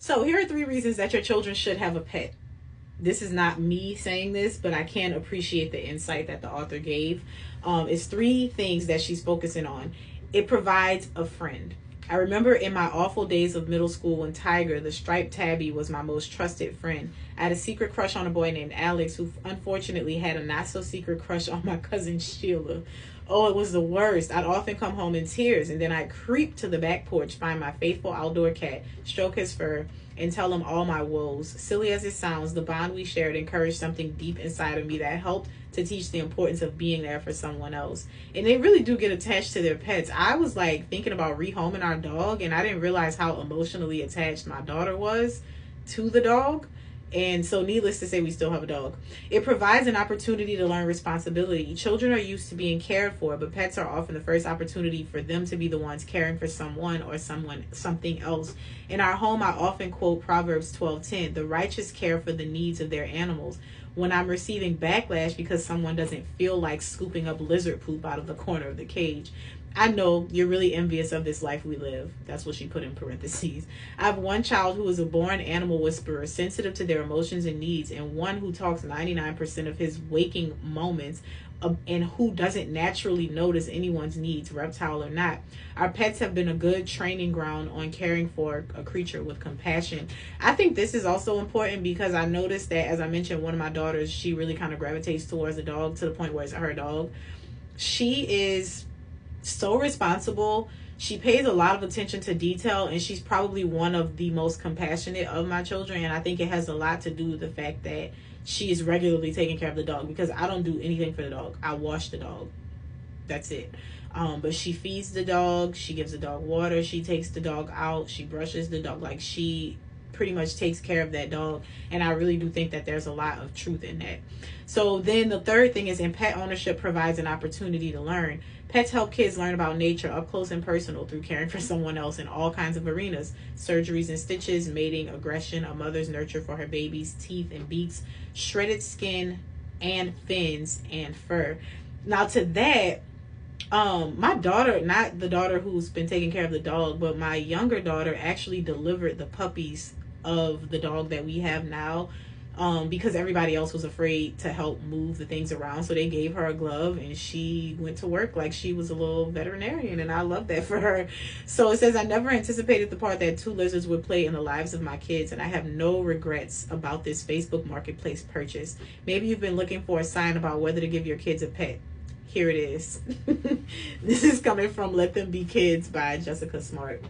So here are 3 reasons that your children should have a pet. This is not me saying this, but I can appreciate the insight that the author gave. It's 3 things that she's focusing on. It provides a friend. I remember in my awful days of middle school when Tiger, the striped tabby, was my most trusted friend. I had a secret crush on a boy named Alex, who unfortunately had a not so secret crush on my cousin Sheila. Oh, it was the worst. I'd often come home in tears, and then I'd creep to the back porch, find my faithful outdoor cat, stroke his fur, and tell him all my woes. Silly as it sounds, the bond we shared encouraged something deep inside of me that helped to teach the importance of being there for someone else. And they really do get attached to their pets. I was like thinking about rehoming our dog, and I didn't realize how emotionally attached my daughter was to the dog. And so needless to say, we still have a dog. It provides an opportunity to learn responsibility. Children are used to being cared for, but pets are often the first opportunity for them to be the ones caring for someone or something else. In our home, I often quote Proverbs 12:10, the righteous care for the needs of their animals. When I'm receiving backlash because someone doesn't feel like scooping up lizard poop out of the corner of the cage, I know you're really envious of this life we live. That's what she put in parentheses. I have one child who is a born animal whisperer, sensitive to their emotions and needs, and one who talks 99% of his waking moments, and who doesn't naturally notice anyone's needs, reptile or not. Our pets have been a good training ground on caring for a creature with compassion. I think this is also important because I noticed that, as I mentioned, one of my daughters, she really kind of gravitates towards the dog to the point where it's her dog. She is so responsible. She pays a lot of attention to detail, and she's probably one of the most compassionate of my children. And I think it has a lot to do with the fact that she is regularly taking care of the dog, because I don't do anything for the dog. I wash the dog. That's it. But she feeds the dog. She gives the dog water. She takes the dog out. She brushes the dog. Like, she pretty much takes care of that dog. And I really do think that there's a lot of truth in that. So then the third thing is, in pet ownership provides an opportunity to learn. Pets help kids learn about nature up close and personal through caring for someone else in all kinds of arenas: surgeries and stitches, mating, aggression, a mother's nurture for her baby's teeth and beaks, shredded skin and fins and fur. Now to that, my daughter, not the daughter who's been taking care of the dog, but my younger daughter actually delivered the puppies of the dog that we have now, because everybody else was afraid to help move the things around. So they gave her a glove and she went to work like she was a little veterinarian, and I love that for her. So it says, I never anticipated the part that 2 lizards would play in the lives of my kids, and I have no regrets about this Facebook Marketplace purchase. Maybe you've been looking for a sign about whether to give your kids a pet. Here it is. This is coming from Let Them Be Kids by Jessica Smartt.